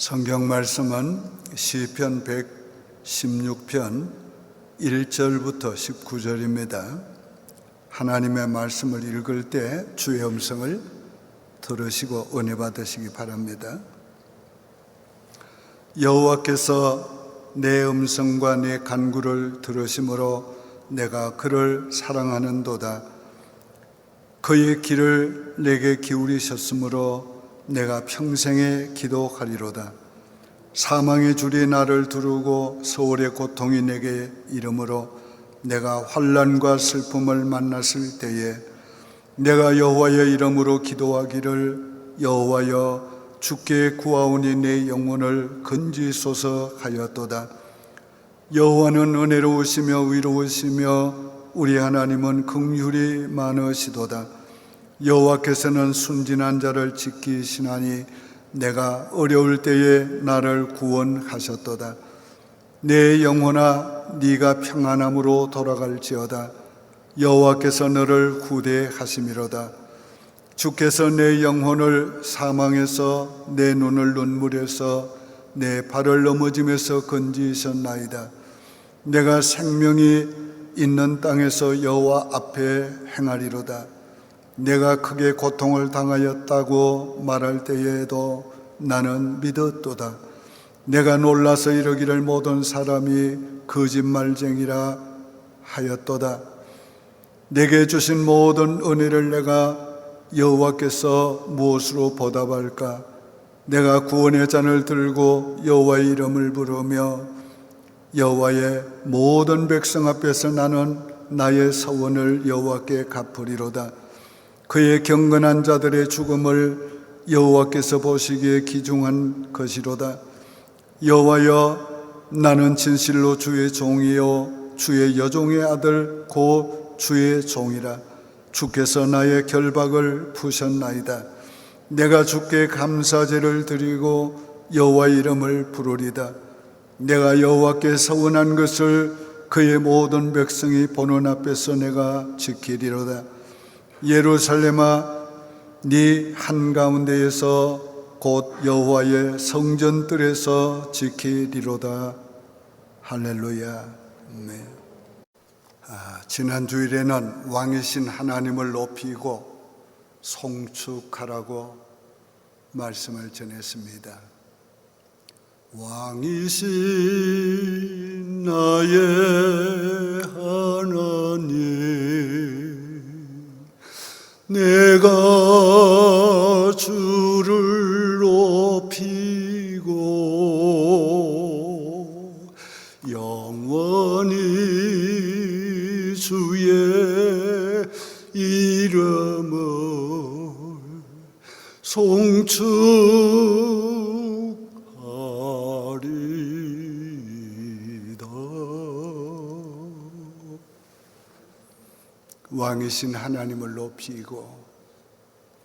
성경 말씀은 시편 116편 1절부터 19절입니다. 하나님의 말씀을 읽을 때 주의 음성을 들으시고 은혜 받으시기 바랍니다. 여호와께서 내 음성과 내 간구를 들으심으로 내가 그를 사랑하는도다. 그의 길을 내게 기울이셨으므로 내가 평생에 기도하리로다. 사망의 줄이 나를 두르고 서울의 고통이 내게 이르므로 내가 환난과 슬픔을 만났을 때에 내가 여호와의 이름으로 기도하기를 여호와여 주께 구하오니 내 영혼을 건지소서 하였도다. 여호와는 은혜로우시며 위로우시며 우리 하나님은 긍휼이 많으시도다. 여호와께서는 순진한 자를 지키시나니 내가 어려울 때에 나를 구원하셨도다. 내 영혼아 네가 평안함으로 돌아갈지어다. 여호와께서 너를 구대하심이로다. 주께서 내 영혼을 사망에서 내 눈을 눈물에서 내 발을 넘어짐에서 건지셨나이다. 내가 생명이 있는 땅에서 여호와 앞에 행하리로다. 내가 크게 고통을 당하였다고 말할 때에도 나는 믿었도다. 내가 놀라서 이르기를 모든 사람이 거짓말쟁이라 하였도다. 내게 주신 모든 은혜를 내가 여호와께서 무엇으로 보답할까? 내가 구원의 잔을 들고 여호와의 이름을 부르며 여호와의 모든 백성 앞에서 나는 나의 서원을 여호와께 갚으리로다. 그의 경건한 자들의 죽음을 여호와께서 보시기에 기중한 것이로다. 여호와여 나는 진실로 주의 종이요 주의 여종의 아들 곧 주의 종이라. 주께서 나의 결박을 푸셨나이다. 내가 주께 감사제를 드리고 여호와의 이름을 부르리다. 내가 여호와께 서원한 것을 그의 모든 백성이 보는 앞에서 내가 지키리로다. 예루살렘아 네 한가운데에서 곧 여호와의 성전들에서 지키리로다. 할렐루야. 네. 지난 주일에는 왕이신 하나님을 높이고 송축하라고 말씀을 전했습니다. 왕이신 나의 하나님, 내가 주를 높이고 영원히 주의 이름을 송축하리다. 왕이신 하나님을 높이고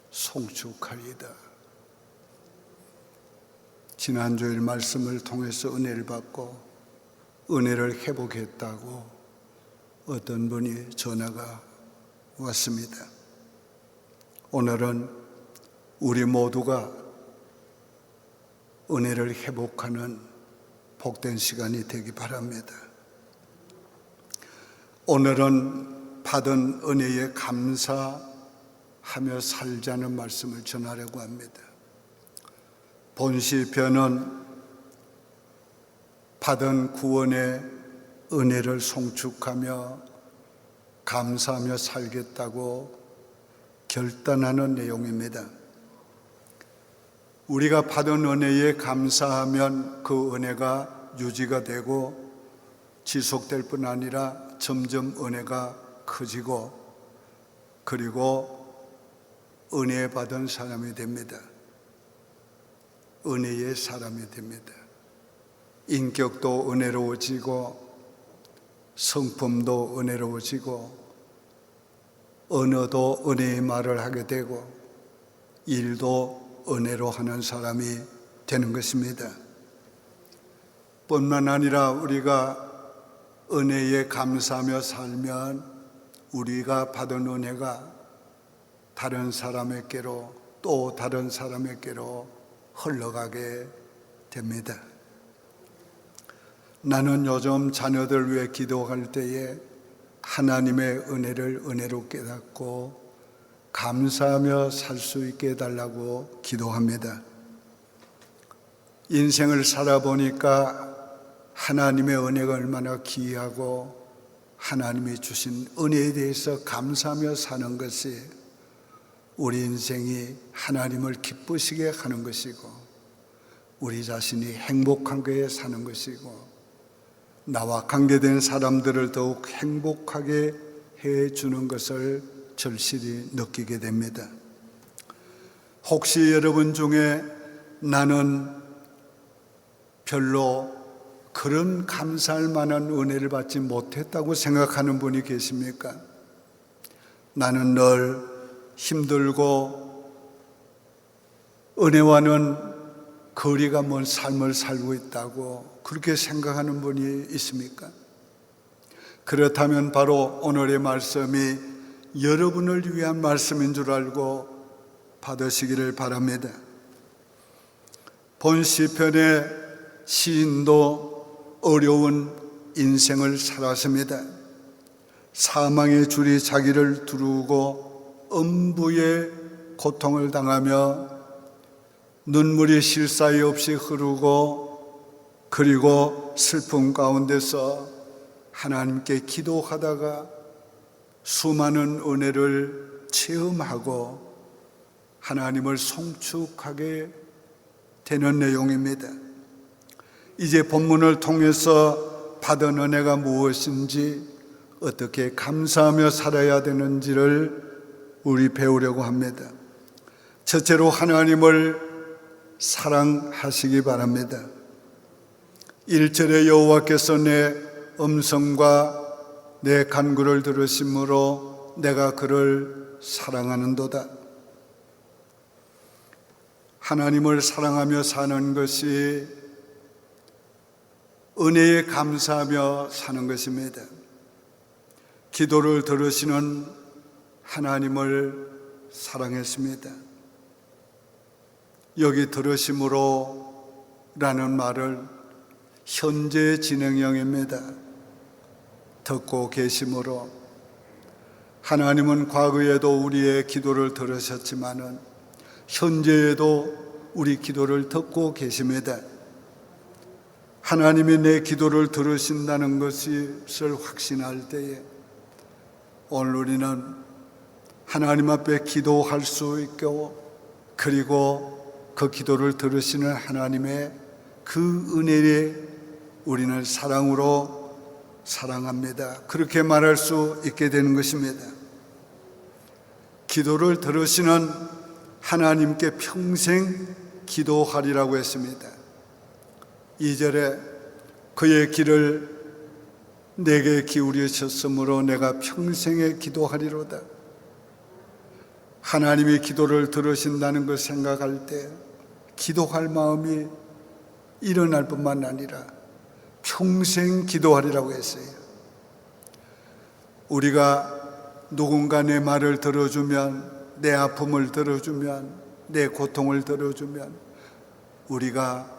송축하리다. 지난주일 말씀을 통해서 은혜를 받고 은혜를 회복했다고 어떤 분이 전화가 왔습니다. 오늘은 우리 모두가 은혜를 회복하는 복된 시간이 되기 바랍니다. 오늘은 받은 은혜에 감사하며 살자는 말씀을 전하려고 합니다. 본 시편은 받은 구원의 은혜를 송축하며 감사하며 살겠다고 결단하는 내용입니다. 우리가 받은 은혜에 감사하면 그 은혜가 유지가 되고 지속될 뿐 아니라 점점 은혜가 커지고 그리고 은혜 받은 사람이 됩니다. 은혜의 사람이 됩니다. 인격도 은혜로워지고 성품도 은혜로워지고 언어도 은혜의 말을 하게 되고 일도 은혜로 하는 사람이 되는 것입니다. 뿐만 아니라 우리가 은혜에 감사하며 살면 우리가 받은 은혜가 다른 사람에게로 또 다른 사람에게로 흘러가게 됩니다. 나는 요즘 자녀들 위해 기도할 때에 하나님의 은혜로 깨닫고 감사하며 살 수 있게 해달라고 기도합니다. 인생을 살아보니까 하나님의 은혜가 얼마나 귀하고 하나님이 주신 은혜에 대해서 감사하며 사는 것이 우리 인생이 하나님을 기쁘시게 하는 것이고 우리 자신이 행복하게 사는 것이고 나와 관계된 사람들을 더욱 행복하게 해주는 것을 절실히 느끼게 됩니다. 혹시 여러분 중에 나는 별로 그런 감사할 만한 은혜를 받지 못했다고 생각하는 분이 계십니까? 나는 늘 힘들고 은혜와는 거리가 먼 삶을 살고 있다고 그렇게 생각하는 분이 있습니까? 그렇다면 바로 오늘의 말씀이 여러분을 위한 말씀인 줄 알고 받으시기를 바랍니다. 본 시편의 시인도 어려운 인생을 살았습니다. 사망의 줄이 자기를 두르고 음부의 고통을 당하며 눈물이 쉴 사이 없이 흐르고 그리고 슬픔 가운데서 하나님께 기도하다가 수많은 은혜를 체험하고 하나님을 송축하게 되는 내용입니다. 이제 본문을 통해서 받은 은혜가 무엇인지 어떻게 감사하며 살아야 되는지를 우리 배우려고 합니다. 첫째로 하나님을 사랑하시기 바랍니다. 1절에 여호와께서 내 음성과 내 간구를 들으심으로 내가 그를 사랑하는도다. 하나님을 사랑하며 사는 것이 은혜에 감사하며 사는 것입니다. 기도를 들으시는 하나님을 사랑했습니다. 여기 들으심으로 라는 말을 현재 진행형입니다. 듣고 계심으로. 하나님은 과거에도 우리의 기도를 들으셨지만은 현재에도 우리 기도를 듣고 계십니다. 하나님이 내 기도를 들으신다는 것을 확신할 때에 오늘 우리는 하나님 앞에 기도할 수 있고 그리고 그 기도를 들으시는 하나님의 그 은혜에 우리는 사랑으로 사랑합니다. 그렇게 말할 수 있게 되는 것입니다. 기도를 들으시는 하나님께 평생 기도하리라고 했습니다. 2절에 그의 길을 내게 기울이셨으므로 내가 평생에 기도하리로다. 하나님이 기도를 들으신다는 걸 생각할 때 기도할 마음이 일어날 뿐만 아니라 평생 기도하리라고 했어요. 우리가 누군가 내 말을 들어주면, 내 아픔을 들어주면, 내 고통을 들어주면 우리가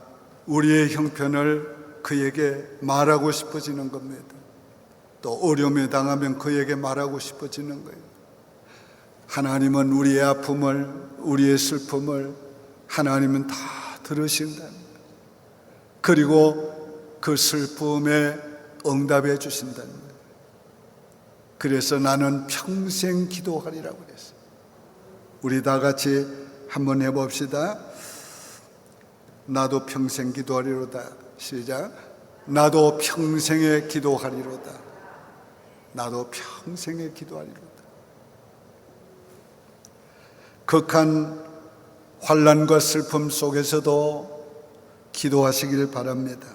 우리의 형편을 그에게 말하고 싶어지는 겁니다. 또 어려움에 당하면 그에게 말하고 싶어지는 거예요. 하나님은 우리의 아픔을, 우리의 슬픔을 하나님은 다 들으신다. 그리고 그 슬픔에 응답해 주신다는 거예요. 그래서 나는 평생 기도하리라고 그랬어요. 우리 다 같이 한번 해봅시다. 나도 평생 기도하리로다. 시작. 나도 평생에 기도하리로다. 나도 평생에 기도하리로다. 극한 환난과 슬픔 속에서도 기도하시길 바랍니다.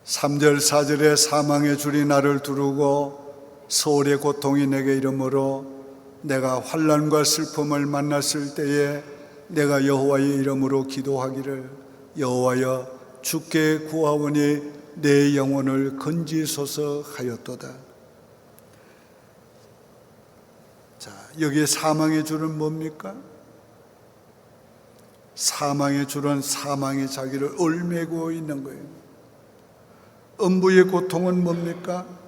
3절 4절에 사망의 줄이 나를 두르고 소울의 고통이 내게 이르므로 내가 환난과 슬픔을 만났을 때에 내가 여호와의 이름으로 기도하기를 여호와여 주께 구하오니 내 영혼을 건지소서 하였도다. 자, 여기에 사망의 줄은 뭡니까? 사망의 줄은 사망의 자기를 얽매고 있는 거예요. 음부의 고통은 뭡니까?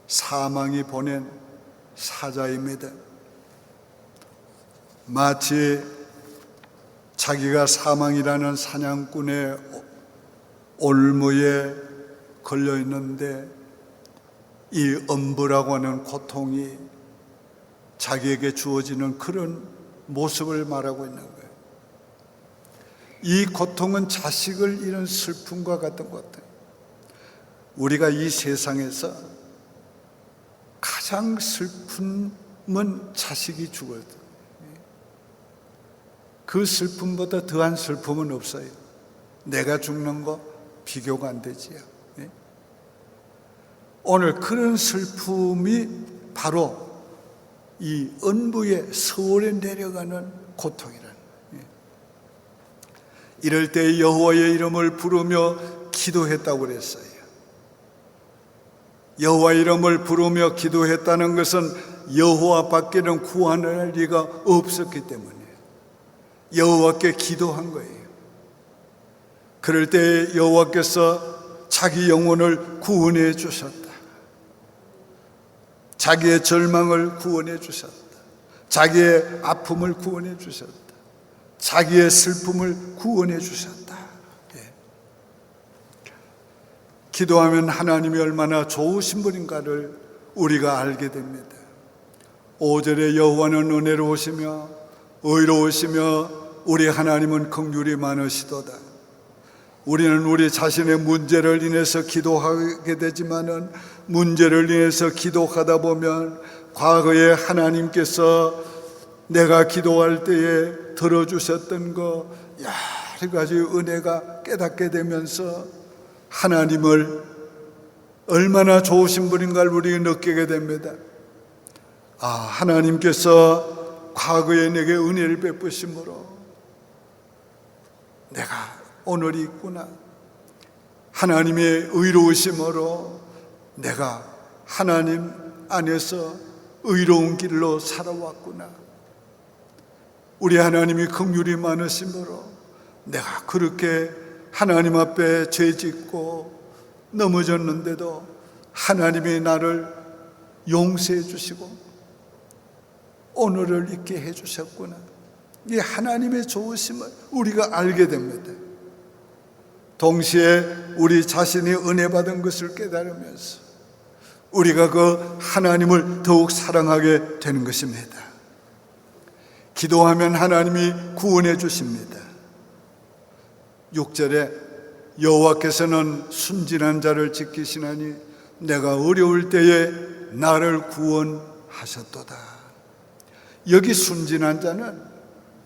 사망이 보낸 사자입니다. 마치 자기가 사망이라는 사냥꾼의 올무에 걸려 있는데 이 음부라고 하는 고통이 자기에게 주어지는 그런 모습을 말하고 있는 거예요. 이 고통은 자식을 잃은 슬픔과 같은 것 같아요. 우리가 이 세상에서 가장 슬픔은 자식이 죽어도 그 슬픔보다 더한 슬픔은 없어요. 내가 죽는 거 비교가 안 되지요. 오늘 그런 슬픔이 바로 이 은부의 서울에 내려가는 고통이라는 거예요. 이럴 때 여호와의 이름을 부르며 기도했다고 그랬어요. 여호와 이름을 부르며 기도했다는 것은 여호와밖에는 구원할 리가 없었기 때문에 여호와께 기도한 거예요. 그럴 때 여호와께서 자기 영혼을 구원해 주셨다. 자기의 절망을 구원해 주셨다. 자기의 아픔을 구원해 주셨다. 자기의 슬픔을 구원해 주셨다. 기도하면 하나님이 얼마나 좋으신 분인가를 우리가 알게 됩니다. 5절에 여호와는 은혜로우시며 의로우시며 우리 하나님은 긍휼이 많으시도다. 우리는 우리 자신의 문제를 인해서 기도하게 되지만은 문제를 인해서 기도하다 보면 과거에 하나님께서 내가 기도할 때에 들어주셨던 거 여러 가지 은혜가 깨닫게 되면서 하나님을 얼마나 좋으신 분인가를 우리가 느끼게 됩니다. 아, 하나님께서 과거에 내게 은혜를 베푸심으로 내가 오늘이 있구나. 하나님의 의로우심으로 내가 하나님 안에서 의로운 길로 살아왔구나. 우리 하나님이 긍휼이 많으심으로 내가 그렇게 하나님 앞에 죄짓고 넘어졌는데도 하나님이 나를 용서해 주시고 오늘을 있게 해 주셨구나. 이 하나님의 좋으심을 우리가 알게 됩니다. 동시에 우리 자신이 은혜 받은 것을 깨달으면서 우리가 그 하나님을 더욱 사랑하게 되는 것입니다. 기도하면 하나님이 구원해 주십니다. 6절에 여호와께서는 순진한 자를 지키시나니 내가 어려울 때에 나를 구원하셨도다. 여기 순진한 자는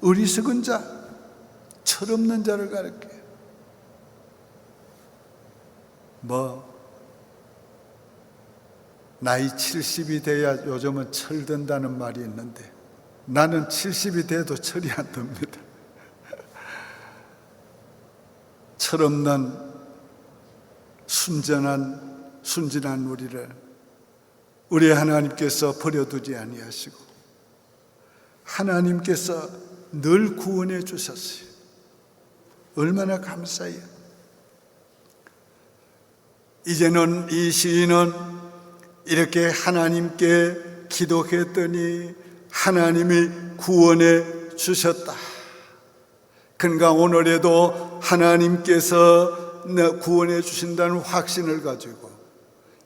어리석은 자, 철없는 자를 가리켜요. 나이 70이 돼야 요즘은 철든다는 말이 있는데 나는 70이 돼도 철이 안 듭니다. 철없는 순진한 우리를 우리 하나님께서 버려두지 아니하시고 하나님께서 늘 구원해 주셨어요. 얼마나 감사해요. 이제는 이 시인은 이렇게 하나님께 기도했더니 하나님이 구원해 주셨다. 그러니까 오늘에도 하나님께서 구원해 주신다는 확신을 가지고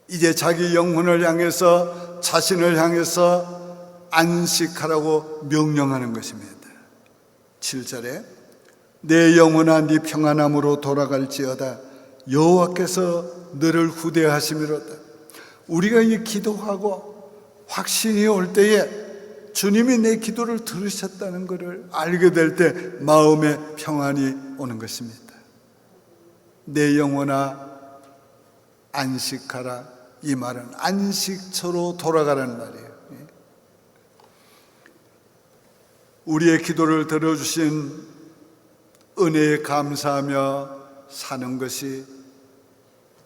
이제 자기 영혼을 향해서 자신을 향해서 안식하라고 명령하는 것입니다. 7절에 내 영혼아 네 평안함으로 돌아갈지어다 여호와께서 너를 후대하심이로다. 우리가 이 기도하고 확신이 올 때에 주님이 내 기도를 들으셨다는 것을 알게 될 때 마음에 평안이 오는 것입니다. 내 영혼아 안식하라. 이 말은 안식처로 돌아가라는 말이에요. 우리의 기도를 들어주신 은혜에 감사하며 사는 것이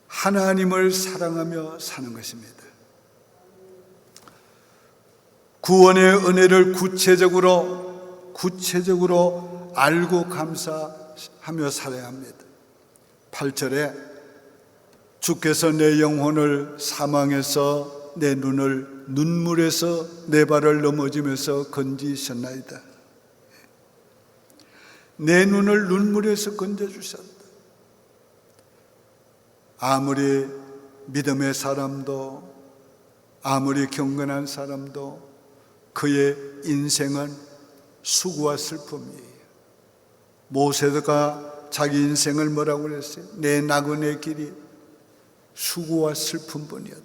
하나님을 사랑하며 사는 것입니다. 구원의 은혜를 구체적으로 알고 감사하며 살아야 합니다. 8절에 주께서 내 영혼을 사망에서 내 눈을 눈물에서 내 발을 넘어지면서 건지셨나이다. 내 눈을 눈물에서 건져주셨다. 아무리 믿음의 사람도 아무리 경건한 사람도 그의 인생은 수고와 슬픔이에요. 모세가 자기 인생을 뭐라고 그랬어요? 내 나그네 길이 수고와 슬픔뿐이었다.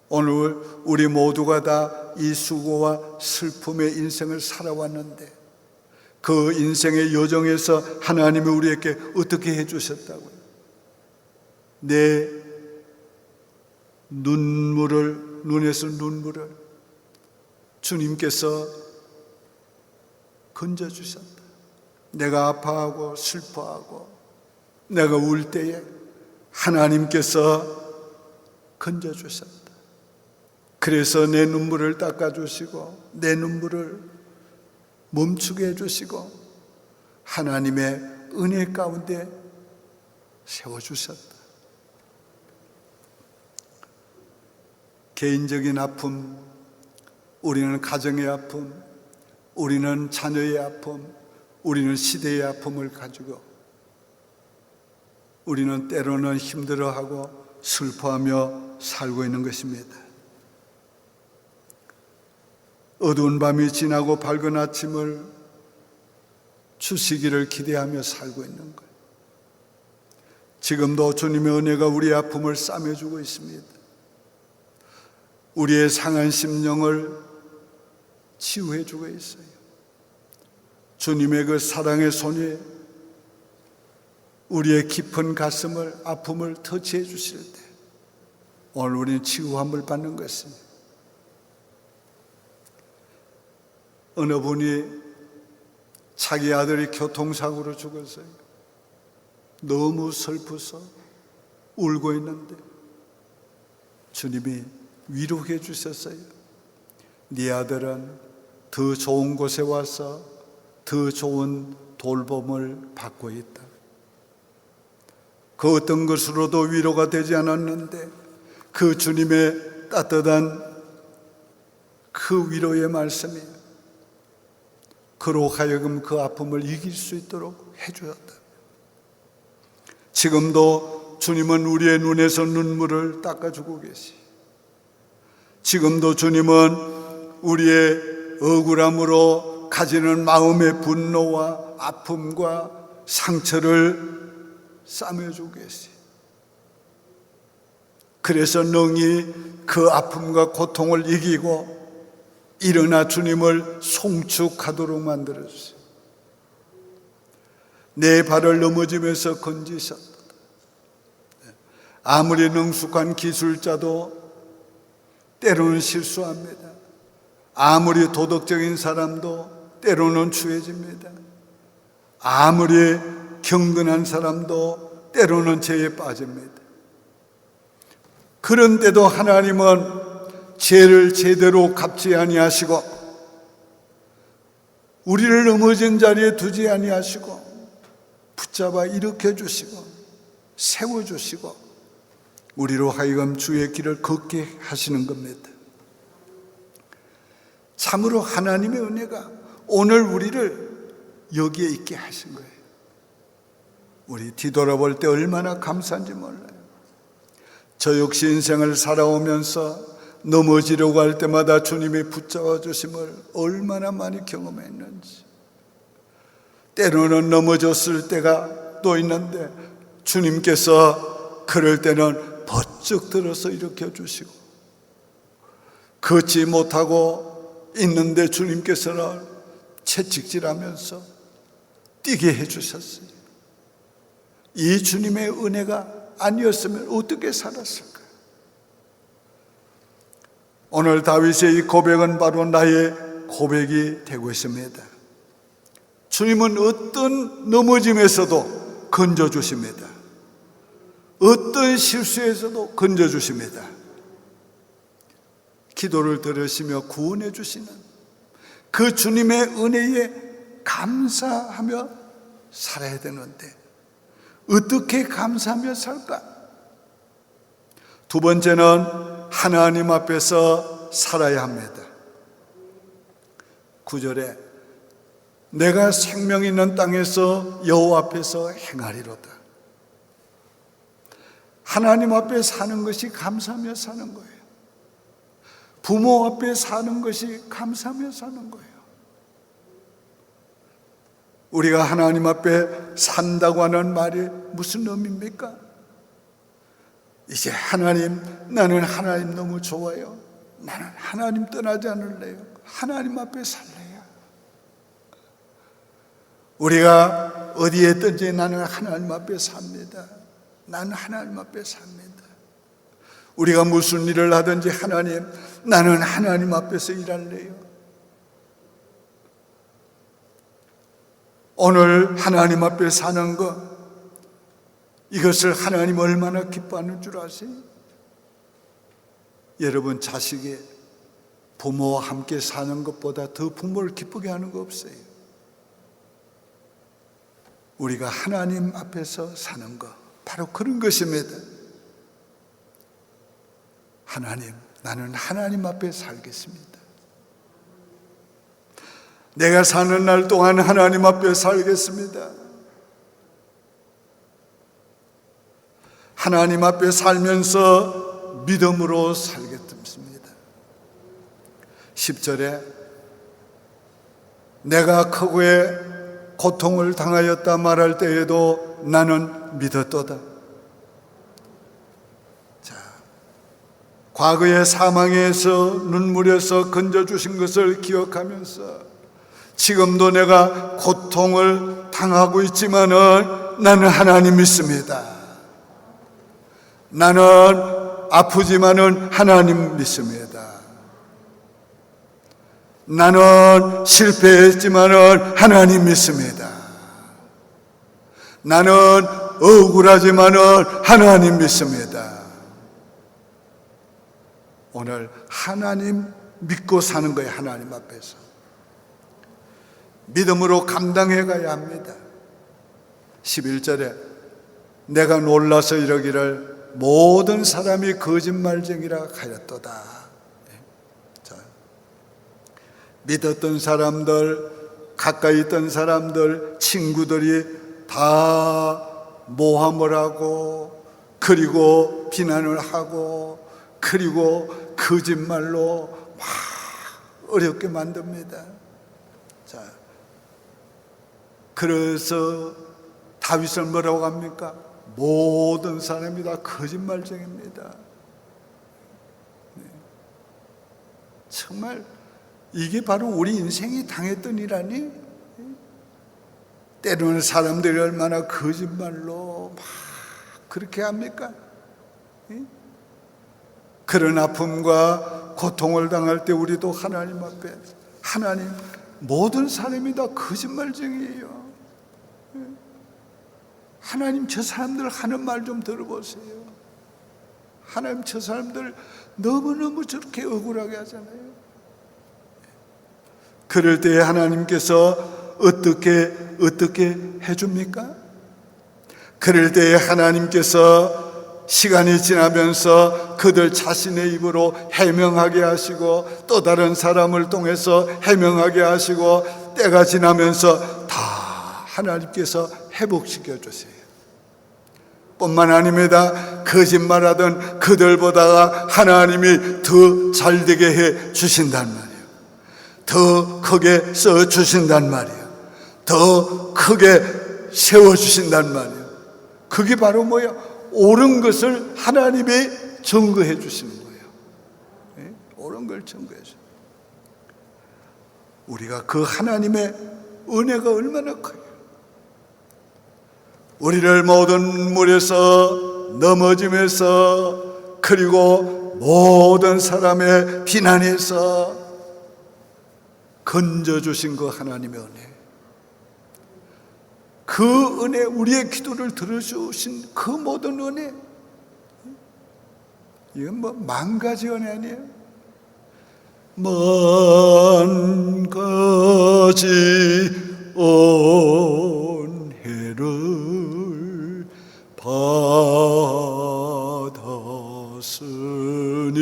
오늘 우리 모두가 다 이 수고와 슬픔의 인생을 살아왔는데 그 인생의 여정에서 하나님이 우리에게 어떻게 해주셨다고요? 내 눈에서 눈물을 주님께서 건져주셨다. 내가 아파하고 슬퍼하고 내가 울 때에 하나님께서 건져주셨다. 그래서 내 눈물을 닦아주시고 내 눈물을 멈추게 해주시고 하나님의 은혜 가운데 세워주셨다. 개인적인 아픔, 우리는 가정의 아픔, 우리는 자녀의 아픔, 우리는 시대의 아픔을 가지고 우리는 때로는 힘들어하고 슬퍼하며 살고 있는 것입니다. 어두운 밤이 지나고 밝은 아침을 주시기를 기대하며 살고 있는 거예요. 지금도 주님의 은혜가 우리의 아픔을 싸매주고 있습니다. 우리의 상한 심령을 치유해주고 있어요. 주님의 그 사랑의 손이 우리의 깊은 가슴을, 아픔을 터치해 주실 때 오늘 우리는 치유함을 받는 것입니다. 어느 분이 자기 아들이 교통사고로 죽었어요. 너무 슬퍼서 울고 있는데 주님이 위로해 주셨어요. 네 아들은 더 좋은 곳에 와서 더 좋은 돌봄을 받고 있다. 그 어떤 것으로도 위로가 되지 않았는데 그 주님의 따뜻한 그 위로의 말씀이 그로 하여금 그 아픔을 이길 수 있도록 해주었다. 지금도 주님은 우리의 눈에서 눈물을 닦아주고 계시. 지금도 주님은 우리의 억울함으로 가지는 마음의 분노와 아픔과 상처를 싸매주고 계시. 그래서 능히 그 아픔과 고통을 이기고 일어나 주님을 송축하도록 만들어주세요. 내 발을 넘어지면서 건지셨다. 아무리 능숙한 기술자도 때로는 실수합니다. 아무리 도덕적인 사람도 때로는 추해집니다. 아무리 경건한 사람도 때로는 죄에 빠집니다. 그런데도 하나님은 죄를 제대로 갚지 아니하시고 우리를 넘어진 자리에 두지 아니하시고 붙잡아 일으켜 주시고 세워 주시고 우리로 하여금 주의 길을 걷게 하시는 겁니다. 참으로 하나님의 은혜가 오늘 우리를 여기에 있게 하신 거예요. 우리 뒤돌아볼 때 얼마나 감사한지 몰라요. 저 역시 인생을 살아오면서 넘어지려고 할 때마다 주님이 붙잡아 주심을 얼마나 많이 경험했는지. 때로는 넘어졌을 때가 또 있는데 주님께서 그럴 때는 번쩍 들어서 일으켜 주시고, 걷지 못하고 있는데 주님께서는 채찍질하면서 뛰게 해주셨어요. 이 주님의 은혜가 아니었으면 어떻게 살았을까요? 오늘 다윗의 이 고백은 바로 나의 고백이 되고 있습니다. 주님은 어떤 넘어짐에서도 건져주십니다. 어떤 실수에서도 건져주십니다. 기도를 들으시며 구원해 주시는 그 주님의 은혜에 감사하며 살아야 되는데 어떻게 감사하며 살까? 두 번째는 하나님 앞에서 살아야 합니다. 9절에 내가 생명 있는 땅에서 여호와 앞에서 행하리로다. 하나님 앞에 사는 것이 감사하며 사는 거예요. 부모 앞에 사는 것이 감사하며 사는 거예요. 우리가 하나님 앞에 산다고 하는 말이 무슨 의미입니까? 이제 하나님, 나는 하나님 너무 좋아요. 나는 하나님 떠나지 않을래요. 하나님 앞에 살래요. 우리가 어디에 있든지 나는 하나님 앞에 삽니다. 나는 하나님 앞에 삽니다. 우리가 무슨 일을 하든지 하나님, 나는 하나님 앞에서 일할래요. 오늘 하나님 앞에 사는 것, 이것을 하나님 얼마나 기뻐하는 줄 아세요? 여러분, 자식이 부모와 함께 사는 것보다 더 부모를 기쁘게 하는 거 없어요. 우리가 하나님 앞에서 사는 것, 바로 그런 것입니다. 하나님, 나는 하나님 앞에 살겠습니다. 내가 사는 날 동안 하나님 앞에 살겠습니다. 하나님 앞에 살면서 믿음으로 살겠습니다. 10절에 내가 크고의 고통을 당하였다 말할 때에도 나는 믿었도다. 자, 과거의 사망에서 눈물에서 건져주신 것을 기억하면서 지금도 내가 고통을 당하고 있지만은 나는 하나님 믿습니다. 나는 아프지만은 하나님 믿습니다. 나는 실패했지만은 하나님 믿습니다. 나는 억울하지만은 하나님 믿습니다. 오늘 하나님 믿고 사는 거예요. 하나님 앞에서 믿음으로 감당해 가야 합니다. 11절에 내가 놀라서 이러기를 모든 사람이 거짓말쟁이라 하였도다. 자, 믿었던 사람들, 가까이 있던 사람들, 친구들이 다 모함을 하고, 그리고 비난을 하고, 그리고 거짓말로 막 어렵게 만듭니다. 자, 그래서 다윗은 뭐라고 합니까? 모든 사람이 다 거짓말쟁이입니다. 네. 정말 이게 바로 우리 인생이 당했던 일아니? 때로는 사람들이 얼마나 거짓말로 막 그렇게 합니까? 그런 아픔과 고통을 당할 때 우리도 하나님 앞에, 하나님, 모든 사람이 다 거짓말쟁이에요. 하나님, 저 사람들 하는 말 좀 들어보세요. 하나님, 저 사람들 너무너무 저렇게 억울하게 하잖아요. 그럴 때 하나님께서 어떻게 해줍니까? 그럴 때 하나님께서 시간이 지나면서 그들 자신의 입으로 해명하게 하시고, 또 다른 사람을 통해서 해명하게 하시고, 때가 지나면서 다 하나님께서 회복시켜 주세요. 뿐만 아닙니다. 거짓말하던 그들보다가 하나님이 더 잘되게 해 주신단 말이에요. 더 크게 써 주신단 말이에요. 더 크게 세워 주신단 말이에요. 그게 바로 뭐예요? 옳은 것을 하나님이 증거해 주시는 거예요. 네? 옳은 걸 증거해 주세요. 우리가 그 하나님의 은혜가 얼마나 커요. 우리를 모든 물에서 넘어짐에서, 그리고 모든 사람의 비난에서 건져주신 그 하나님의 은혜, 그 은혜, 우리의 기도를 들어주신 그 모든 은혜, 이건 뭐 만 가지 은혜 아니에요? 만 가지 은혜를 받았으니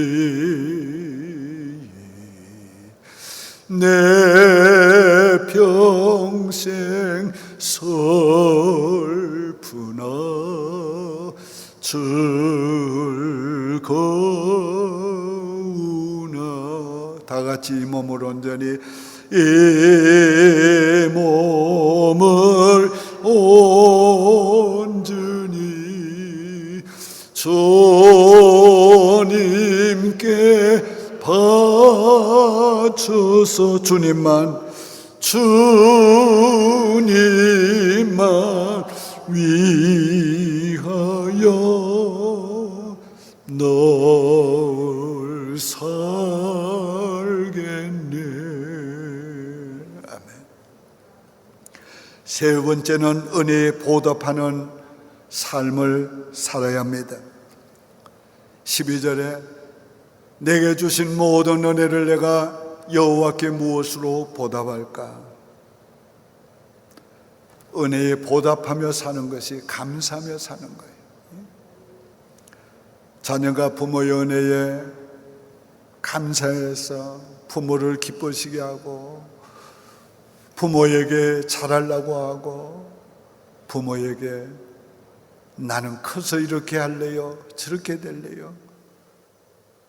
내 평생 슬프나 즐거우나 다 같이 이 몸을 온전히 이 몸을 온전히 주님께 바쳐서 주님만 위하여 널 살겠네. 아멘. 세 번째는 은혜에 보답하는 삶을 살아야 합니다. 12절에 내게 주신 모든 은혜를 내가 여호와께 무엇으로 보답할까? 은혜에 보답하며 사는 것이 감사하며 사는 거예요. 자녀가 부모의 은혜에 감사해서 부모를 기쁘시게 하고 부모에게 잘하려고 하고 부모에게 나는 커서 이렇게 할래요, 저렇게 될래요,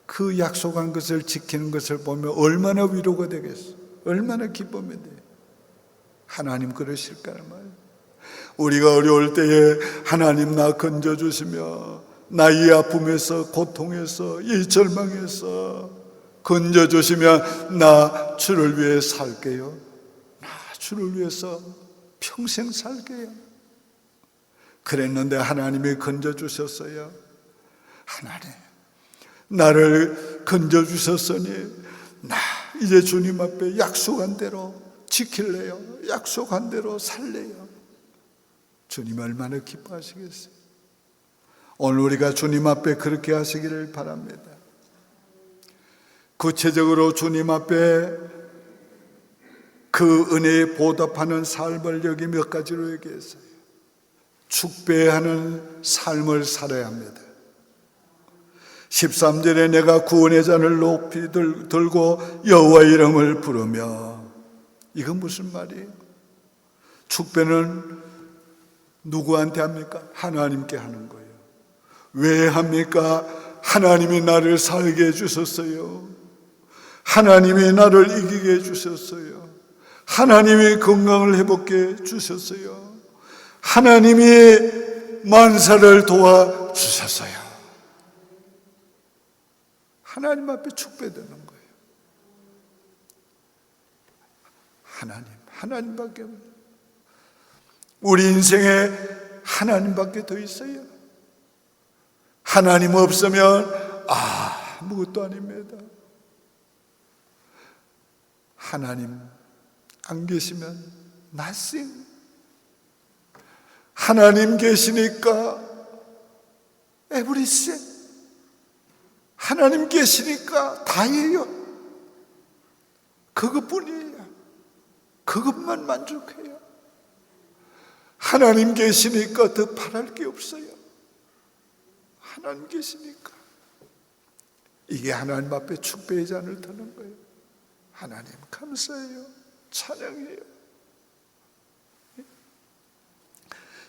그 약속한 것을 지키는 것을 보면 얼마나 위로가 되겠어, 얼마나 기쁨이 돼. 하나님 그러실까는 말이에요. 우리가 어려울 때에 하나님 나 건져주시며 나 이 아픔에서 고통에서 이 절망에서 건져주시면 나 주를 위해 살게요, 나 주를 위해서 평생 살게요. 그랬는데 하나님이 건져주셨어요. 하나님 나를 건져주셨으니 나 이제 주님 앞에 약속한 대로 지킬래요, 약속한 대로 살래요. 주님 얼마나 기뻐하시겠어요. 오늘 우리가 주님 앞에 그렇게 하시기를 바랍니다. 구체적으로 주님 앞에 그 은혜에 보답하는 삶을 여기 몇 가지로 얘기했어요. 축배하는 삶을 살아야 합니다. 13절에 내가 구원의 잔을 높이 들고 여호와 이름을 부르며, 이건 무슨 말이에요? 축배는 누구한테 합니까? 하나님께 하는 거예요. 왜 합니까? 하나님이 나를 살게 해주셨어요. 하나님이 나를 이기게 해주셨어요. 하나님이 건강을 회복해 주셨어요. 하나님이 만사를 도와주셨어요. 하나님 앞에 축배되는 거예요. 하나님밖에 없어요. 우리 인생에 하나님밖에 더 있어요. 하나님 없으면 아무것도 아닙니다. 하나님 안 계시면 nothing. 하나님 계시니까 everything. 하나님 계시니까 다예요. 그것뿐이에요. 그것만 만족해요. 하나님 계시니까 더 바랄 게 없어요. 하나님 계시니까. 이게 하나님 앞에 축배의 잔을 드는 거예요. 하나님 감사해요, 찬양해요.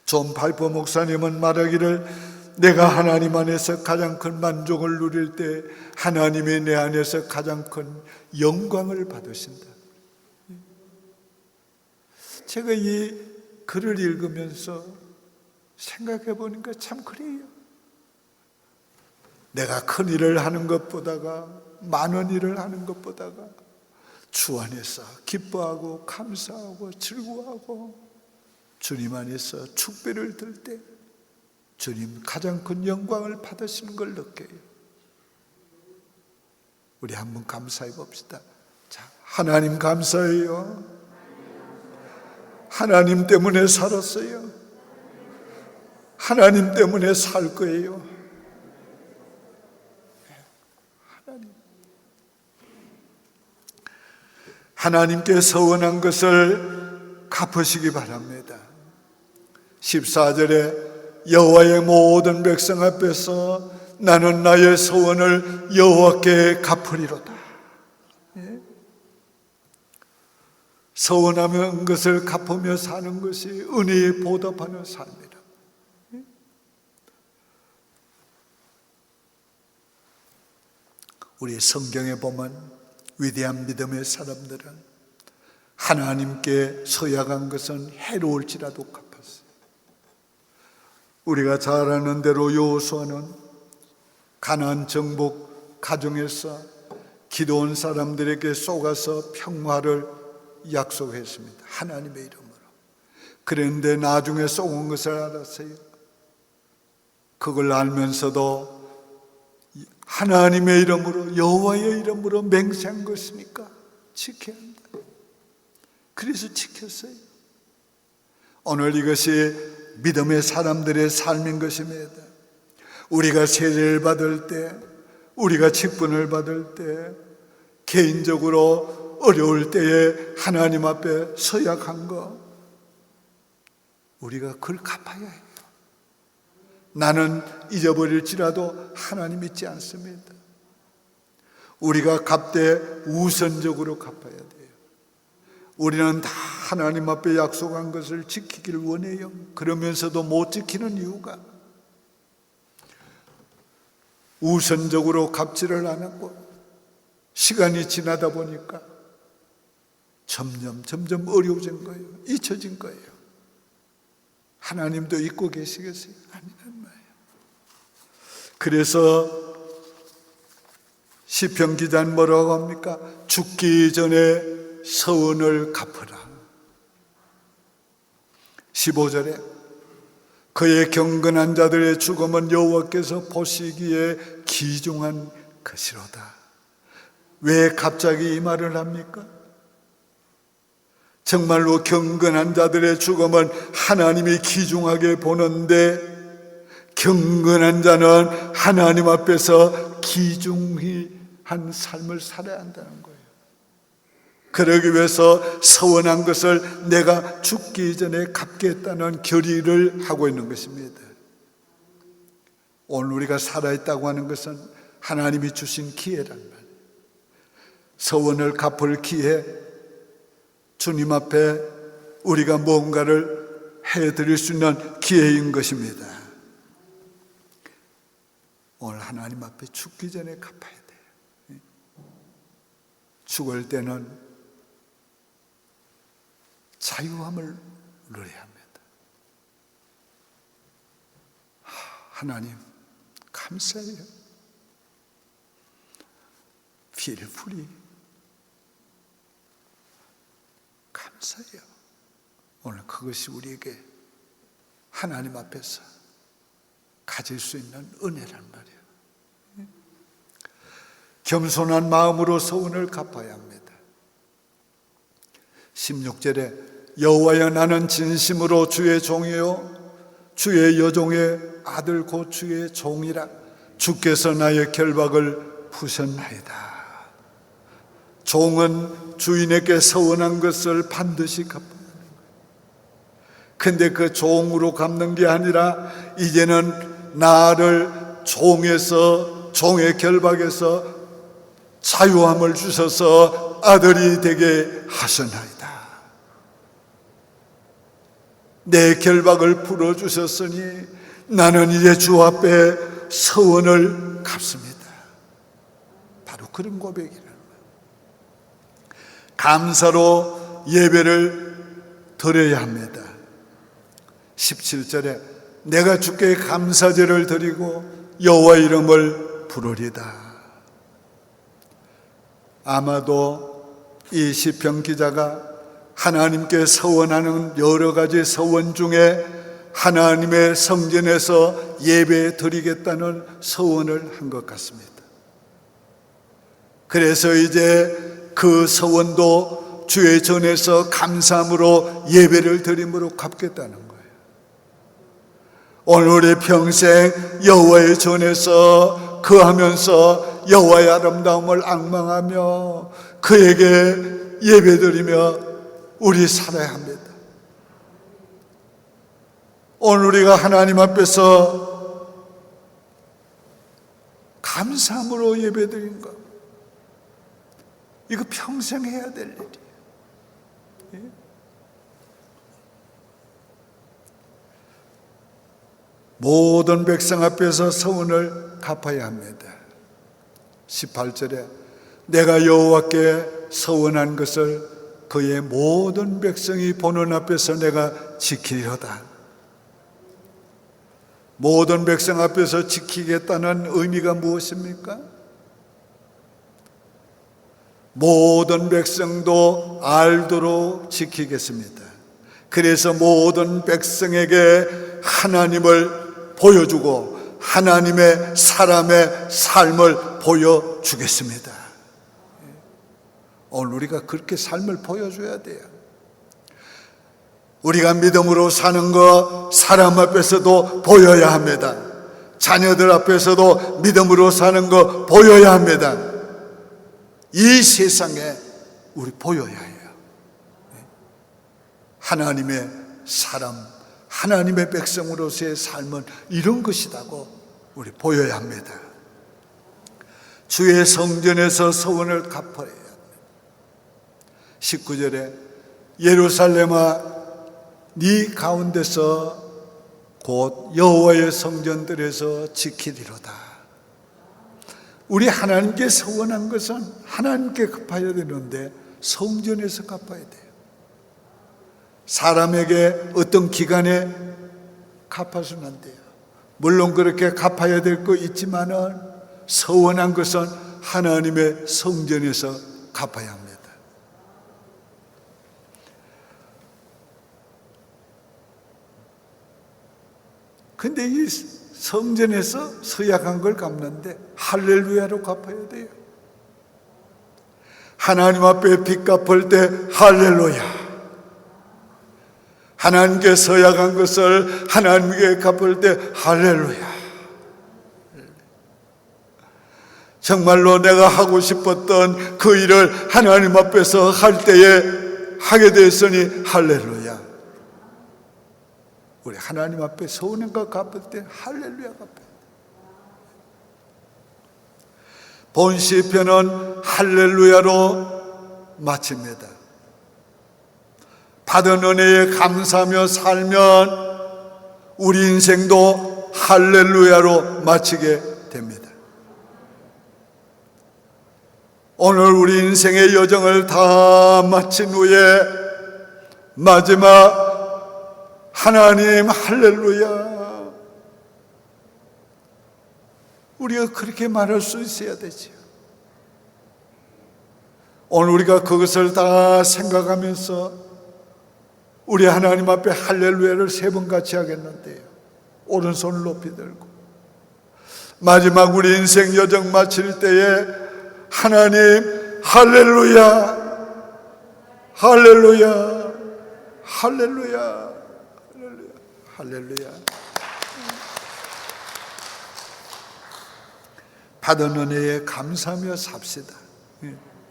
존 파이퍼 목사님은 말하기를, 내가 하나님 안에서 가장 큰 만족을 누릴 때 하나님이 내 안에서 가장 큰 영광을 받으신다. 제가 이 글을 읽으면서 생각해 보니까 참 그래요. 내가 큰 일을 하는 것보다가, 많은 일을 하는 것보다가 주 안에서 기뻐하고 감사하고 즐거워하고 주님 안에서 축배를 들 때 주님 가장 큰 영광을 받으시는 걸 느껴요. 우리 한번 감사해 봅시다. 자, 하나님 감사해요. 하나님 때문에 살았어요. 하나님 때문에 살 거예요. 하나님께 서원한 것을 갚으시기 바랍니다. 14절에 여호와의 모든 백성 앞에서 나는 나의 소원을 여호와께 갚으리로다. 서원하면 것을 갚으며 사는 것이 은혜에 보답하는 삶이다. 우리 성경에 보면 위대한 믿음의 사람들은 하나님께 서약한 것은 해로울지라도 갚았어요. 우리가 잘 아는 대로 여호수아는 가나안 정복 가정에서 기도한 사람들에게 속아서 평화를 약속했습니다. 하나님의 이름으로. 그런데 나중에 속은 것을 알았어요. 그걸 알면서도 하나님의 이름으로, 여호와의 이름으로 맹세한 것이니까 지켜야 한다. 그래서 지켰어요. 오늘 이것이 믿음의 사람들의 삶인 것입니다. 우리가 세례를 받을 때, 우리가 직분을 받을 때, 개인적으로 어려울 때에 하나님 앞에 서약한 거, 우리가 그걸 갚아야 해요. 나는 잊어버릴지라도 하나님 잊지 않습니다. 우리가 갚되 우선적으로 갚아야 돼요. 우리는 다 하나님 앞에 약속한 것을 지키기를 원해요. 그러면서도 못 지키는 이유가 우선적으로 갚지를 않았고, 시간이 지나다 보니까 점점 어려워진 거예요. 잊혀진 거예요. 하나님도 잊고 계시겠어요? 아니란 말이에요. 그래서 시편 기자는 뭐라고 합니까? 죽기 전에 서원을 갚으라. 15절에 그의 경건한 자들의 죽음은 여호와께서 보시기에 기중한 것이로다. 왜 갑자기 이 말을 합니까? 정말로 경건한 자들의 죽음은 하나님이 기중하게 보는데, 경건한 자는 하나님 앞에서 기중히 한 삶을 살아야 한다는 거예요. 그러기 위해서 서원한 것을 내가 죽기 전에 갚겠다는 결의를 하고 있는 것입니다. 오늘 우리가 살아있다고 하는 것은 하나님이 주신 기회란 말이에요. 서원을 갚을 기회, 주님 앞에 우리가 뭔가를 해드릴 수 있는 기회인 것입니다. 오늘 하나님 앞에 죽기 전에 갚아야 돼요. 죽을 때는 자유함을 누려야 합니다. 하나님 감사해요. Feel free. 감사해요. 오늘 그것이 우리에게 하나님 앞에서 가질 수 있는 은혜란 말이에요. 겸손한 마음으로 서원을 갚아야 합니다. 16절에 여호와여 나는 진심으로 주의 종이요 주의 여종의 아들 곧 주의 종이라. 주께서 나의 결박을 푸셨나이다. 종은 주인에게 서원한 것을 반드시 갚아야 합니다. 근데 그 종으로 갚는 게 아니라 이제는 나를 종의 결박에서 자유함을 주셔서 아들이 되게 하셨나이다. 내 결박을 풀어주셨으니 나는 이제 주 앞에 서원을 갚습니다. 바로 그런 고백이라는 거예요. 감사로 예배를 드려야 합니다. 17절에 내가 주께 감사제를 드리고 여호와 이름을 부르리다. 아마도 이 시편 기자가 하나님께 서원하는 여러 가지 서원 중에 하나님의 성전에서 예배 드리겠다는 서원을 한 것 같습니다. 그래서 이제 그 서원도 주의 전에서 감사함으로 예배를 드림으로 갚겠다는 거예요. 오늘 우리 평생 여호와의 전에서 거하면서 여호와의 아름다움을 앙망하며 그에게 예배드리며 우리 살아야 합니다. 오늘 우리가 하나님 앞에서 감사함으로 예배드린 것, 이거 평생 해야 될 일이에요. 모든 백성 앞에서 서원을 갚아야 합니다. 18절에 내가 여호와께 서원한 것을 그의 모든 백성이 보는 앞에서 내가 지키리로다. 모든 백성 앞에서 지키겠다는 의미가 무엇입니까? 모든 백성도 알도록 지키겠습니다. 그래서 모든 백성에게 하나님을 보여주고 하나님의 사람의 삶을 보여주겠습니다. 오늘 우리가 그렇게 삶을 보여줘야 돼요. 우리가 믿음으로 사는 거 사람 앞에서도 보여야 합니다. 자녀들 앞에서도 믿음으로 사는 거 보여야 합니다. 이 세상에 우리 보여야 해요. 하나님의 사람, 하나님의 백성으로서의 삶은 이런 것이라고 우리 보여야 합니다. 주의 성전에서 서원을 갚아야 합니다. 19절에 예루살렘아 네 가운데서 곧 여호와의 성전들에서 지키리로다. 우리 하나님께 서원한 것은 하나님께 갚아야 되는데 성전에서 갚아야 돼요. 사람에게 어떤 기간에 갚아서는 안 돼요. 물론 그렇게 갚아야 될 거 있지만은 서원한 것은 하나님의 성전에서 갚아야 합니다. 근데 이 성전에서 서약한 걸 갚는데 할렐루야로 갚아야 돼요. 하나님 앞에 빚 갚을 때 할렐루야. 하나님께 서약한 것을 하나님께 갚을 때 할렐루야. 정말로 내가 하고 싶었던 그 일을 하나님 앞에서 할 때에 하게 되었으니 할렐루야. 우리 하나님 앞에 서운한 것 갚을 때 할렐루야 갚아요. 본 시편은 할렐루야로 마칩니다. 받은 은혜에 감사하며 살면 우리 인생도 할렐루야로 마치게 됩니다. 오늘 우리 인생의 여정을 다 마친 후에 마지막 하나님 할렐루야, 우리가 그렇게 말할 수 있어야 되죠. 오늘 우리가 그것을 다 생각하면서 우리 하나님 앞에 할렐루야를 3번 같이 하겠는데요. 오른손을 높이 들고 마지막 우리 인생 여정 마칠 때에 하나님 할렐루야, 할렐루야, 할렐루야, 할렐루야. 받은 은혜에 감사하며 삽시다.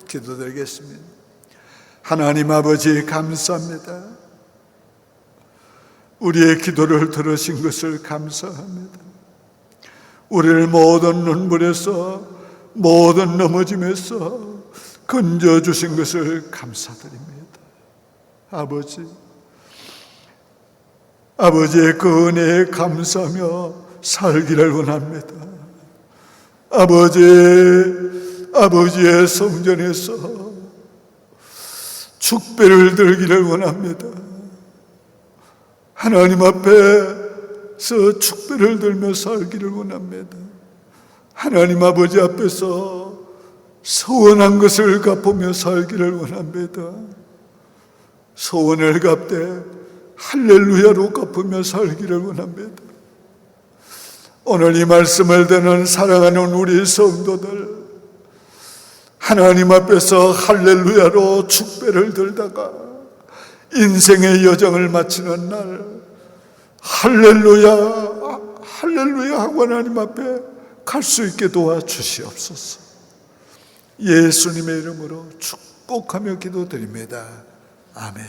기도드리겠습니다. 하나님 아버지 감사합니다. 우리의 기도를 들으신 것을 감사합니다. 우리를 모든 눈물에서 모든 넘어짐에서 건져주신 것을 감사드립니다. 아버지의 그 은혜에 감사하며 살기를 원합니다. 아버지의 성전에서 축배를 들기를 원합니다. 하나님 앞에서 축배를 들며 살기를 원합니다. 하나님 아버지 앞에서 소원한 것을 갚으며 살기를 원합니다. 소원을 갚되 할렐루야로 갚으며 살기를 원합니다. 오늘 이 말씀을 듣는 사랑하는 우리 성도들, 하나님 앞에서 할렐루야로 축배를 들다가 인생의 여정을 마치는 날 할렐루야, 할렐루야 하고 하나님 앞에 갈 수 있게 도와주시옵소서. 예수님의 이름으로 축복하며 기도드립니다. 아멘.